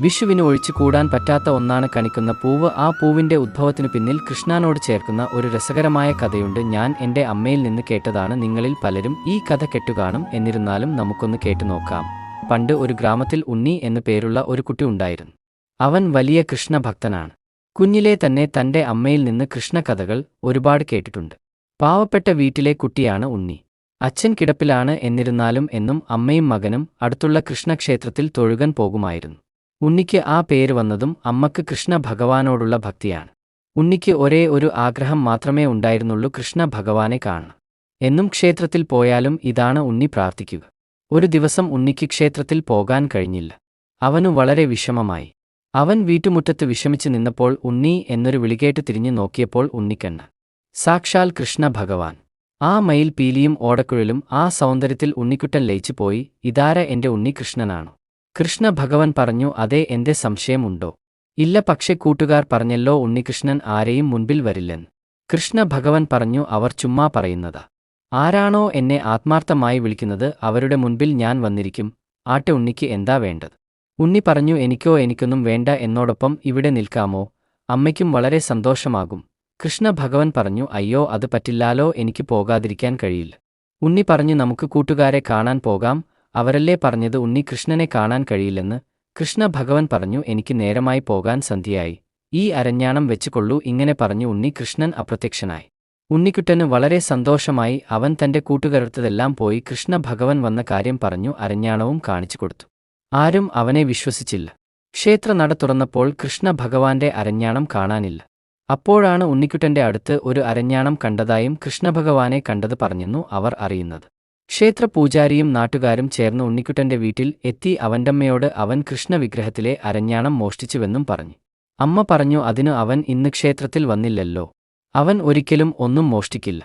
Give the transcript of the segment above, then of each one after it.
വിഷുവിന് ഒഴിച്ചു കൂടാൻ പറ്റാത്ത ഒന്നാണ് കണിക്കുന്ന പൂവ്. ആ പൂവിന്റെ ഉദ്ഭവത്തിനു പിന്നിൽ കൃഷ്ണനോട് ചേർക്കുന്ന ഒരു രസകരമായ കഥയുണ്ട്. ഞാൻ എൻ്റെ അമ്മയിൽ നിന്ന് കേട്ടതാണ്. നിങ്ങളിൽ പലരും ഈ കഥ കേട്ടുകാണും. എന്നിരുന്നാലും നമുക്കൊന്ന് കേട്ടു നോക്കാം. പണ്ട് ഒരു ഗ്രാമത്തിൽ ഉണ്ണി എന്നു പേരുള്ള ഒരു കുട്ടി ഉണ്ടായിരുന്നു. അവൻ വലിയ കൃഷ്ണഭക്തനാണ്. കുഞ്ഞിലെ തന്നെ തൻ്റെ അമ്മയിൽ നിന്ന് കൃഷ്ണകഥകൾ ഒരുപാട് കേട്ടിട്ടുണ്ട്. പാവപ്പെട്ട വീട്ടിലെ കുട്ടിയാണ് ഉണ്ണി. അച്ഛൻ കിടപ്പിലാണ്. എന്നിരുന്നാലും എന്നും അമ്മയും മകനും അടുത്തുള്ള കൃഷ്ണക്ഷേത്രത്തിൽ തൊഴുകാൻ പോകുമായിരുന്നു. ഉണ്ണിക്ക് ആ പേര് വന്നതും അമ്മക്ക് കൃഷ്ണ ഭഗവാനോടുള്ള ഭക്തിയാണ്. ഉണ്ണിക്ക് ഒരേ ഒരു ആഗ്രഹം മാത്രമേ ഉണ്ടായിരുന്നുള്ളൂ, കൃഷ്ണ ഭഗവാനെ കാണണം. എന്നും ക്ഷേത്രത്തിൽ പോയാലും ഇതാണ് ഉണ്ണി പ്രാർത്ഥിക്കുക. ഒരു ദിവസം ഉണ്ണിക്ക് ക്ഷേത്രത്തിൽ പോകാൻ കഴിഞ്ഞില്ല. അവനു വളരെ വിഷമമായി. അവൻ വീട്ടുമുറ്റത്ത് വിഷമിച്ചു നിന്നപ്പോൾ ഉണ്ണി എന്നൊരു വിളികേട്ട് തിരിഞ്ഞു നോക്കിയപ്പോൾ ഉണ്ണിക്കണ്ണ് സാക്ഷാൽ കൃഷ്ണ ഭഗവാൻ. ആ മയിൽ പീലിയും ഓടക്കുഴലും ആ സൗന്ദര്യത്തിൽ ഉണ്ണിക്കുട്ടൻ ലയിച്ചു പോയി. ഇതാര, എൻ്റെ ഉണ്ണി കൃഷ്ണനാണോ? കൃഷ്ണ ഭഗവാൻ പറഞ്ഞു, അതെ. എന്റെ സംശയമുണ്ടോ? ഇല്ല, പക്ഷെ കൂട്ടുകാർ പറഞ്ഞല്ലോ ഉണ്ണികൃഷ്ണൻ ആരെയും മുൻപിൽ വരില്ലെന്ന്. കൃഷ്ണ ഭഗവാൻ പറഞ്ഞു, അവർ ചുമ്മാ പറയുന്നതാ. ആരാണോ എന്നെ ആത്മാർത്ഥമായി വിളിക്കുന്നത് അവരുടെ മുൻപിൽ ഞാൻ വന്നിരിക്കും. ആട്ടെ, ഉണ്ണിക്ക് എന്താ വേണ്ടത്? ഉണ്ണി പറഞ്ഞു, എനിക്കൊന്നും വേണ്ട. എന്നോടൊപ്പം ഇവിടെ നിൽക്കാമോ? അമ്മയ്ക്കും വളരെ സന്തോഷമാകും. കൃഷ്ണ ഭഗവാൻ പറഞ്ഞു, അയ്യോ, അത് പറ്റില്ലാലോ, എനിക്ക് പോകാതിരിക്കാൻ കഴിയില്ല. ഉണ്ണി പറഞ്ഞു, നമുക്ക് കൂട്ടുകാരെ കാണാൻ പോകാം. അവരല്ലേ പറഞ്ഞത് ഉണ്ണി കൃഷ്ണനെ കാണാൻ കഴിയില്ലെന്ന്. കൃഷ്ണ ഭഗവാൻ പറഞ്ഞു, എനിക്ക് നേരമായി പോകാൻ, സന്ധ്യയായി. ഈ അരഞ്ഞാണം വെച്ചുകൊള്ളൂ. ഇങ്ങനെ പറഞ്ഞു ഉണ്ണി കൃഷ്ണൻ അപ്രത്യക്ഷനായി. ഉണ്ണിക്കുട്ടന് വളരെ സന്തോഷമായി. അവൻ തന്റെ കൂട്ടുകാരടുത്തതെല്ലാം പോയി കൃഷ്ണ ഭഗവാൻ വന്ന കാര്യം പറഞ്ഞു അരഞ്ഞാണവും കാണിച്ചു കൊടുത്തു. ആരും അവനെ വിശ്വസിച്ചില്ല. ക്ഷേത്ര നട തുറന്നപ്പോൾ കൃഷ്ണ ഭഗവാന്റെ അരഞ്ഞാണം കാണാനില്ല. അപ്പോഴാണ് ഉണ്ണിക്കുട്ടന്റെ അടുത്ത് ഒരു അരഞ്ഞാണം കണ്ടതായും കൃഷ്ണഭഗവാനെ കണ്ടത് പറഞ്ഞെന്നു അവർ അറിയുന്നത്. ക്ഷേത്ര പൂജാരിയും നാട്ടുകാരും ചേർന്ന് ഉണ്ണിക്കുട്ടന്റെ വീട്ടിൽ എത്തി. അവൻ്റമ്മയോട് അവൻ കൃഷ്ണ വിഗ്രഹത്തിലെ അരഞ്ഞാണം മോഷ്ടിച്ചുവെന്നും പറഞ്ഞു. അമ്മ പറഞ്ഞു, അതിനു അവൻ ഇന്ന് ക്ഷേത്രത്തിൽ വന്നില്ലല്ലോ, അവൻ ഒരിക്കലും ഒന്നും മോഷ്ടിക്കില്ല.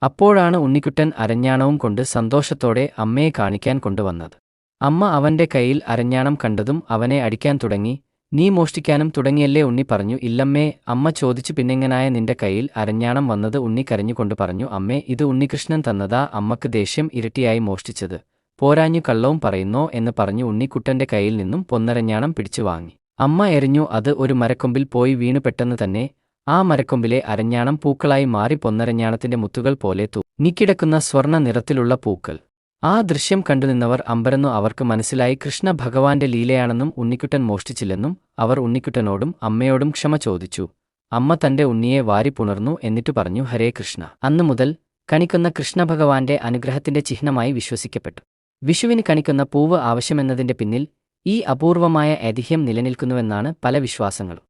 അപ്പോഴാണ് ഉണ്ണിക്കുട്ടൻ അരഞ്ഞാണവും കൊണ്ട് സന്തോഷത്തോടെ അമ്മയെ കാണിക്കാൻ കൊണ്ടുവന്നത്. അമ്മ അവന്റെ കയ്യിൽ അരഞ്ഞാണം കണ്ടതും അവനെ അടിക്കാൻ തുടങ്ങി. നീ മോഷ്ടിക്കാനും തുടങ്ങിയല്ലേ? ഉണ്ണി പറഞ്ഞു, ഇല്ലമ്മേ. അമ്മ ചോദിച്ചു, പിന്നെങ്ങനായ നിന്റെ കയ്യിൽ അരഞ്ഞാണം വന്നത്? ഉണ്ണി കരഞ്ഞുകൊണ്ട് പറഞ്ഞു, അമ്മേ, ഇത് ഉണ്ണികൃഷ്ണൻ തന്നതാ. അമ്മക്ക് ദേഷ്യം ഇരട്ടിയായി. മോഷ്ടിച്ചത് പോരാഞ്ഞു കള്ളവും പറയുന്നോ എന്ന് പറഞ്ഞു ഉണ്ണിക്കുട്ടന്റെ കയ്യിൽ നിന്നും പൊന്നരഞ്ഞാണം പിടിച്ചു വാങ്ങി. അമ്മ എറിഞ്ഞു. അത് ഒരു മരക്കൊമ്പിൽ പോയി വീണു. പെട്ടെന്ന് തന്നെ ആ മരക്കൊമ്പിലെ അരഞ്ഞാണം പൂക്കളായി മാറി. പൊന്നരഞ്ഞാണത്തിന്റെ മുത്തുകൾ പോലെ തൂങ്ങിക്കിടക്കുന്ന സ്വർണ്ണ നിറത്തിലുള്ള പൂക്കൾ. ആ ദൃശ്യം കണ്ടുനിന്നവർ അമ്പരന്നു. അവർക്ക് മനസ്സിലായി കൃഷ്ണ ഭഗവാന്റെ ലീലയാണെന്നും ഉണ്ണിക്കുട്ടൻ മോഷ്ടിച്ചില്ലെന്നും. അവർ ഉണ്ണിക്കുട്ടനോടും അമ്മയോടും ക്ഷമ ചോദിച്ചു. അമ്മ തന്റെ ഉണ്ണിയെ വാരി പുണർന്നു. എന്നിട്ടു പറഞ്ഞു, ഹരേ കൃഷ്ണ. അന്നു മുതൽ കണിക്കുന്ന കൃഷ്ണഭഗവാന്റെ അനുഗ്രഹത്തിന്റെ ചിഹ്നമായി വിശ്വസിക്കപ്പെട്ടു. വിഷുവിന് കണിക്കുന്ന പൂവ് ആവശ്യമെന്നതിന്റെ പിന്നിൽ ഈ അപൂർവമായ ഐതിഹ്യം നിലനിൽക്കുന്നുവെന്നാണ് പല വിശ്വാസങ്ങളും.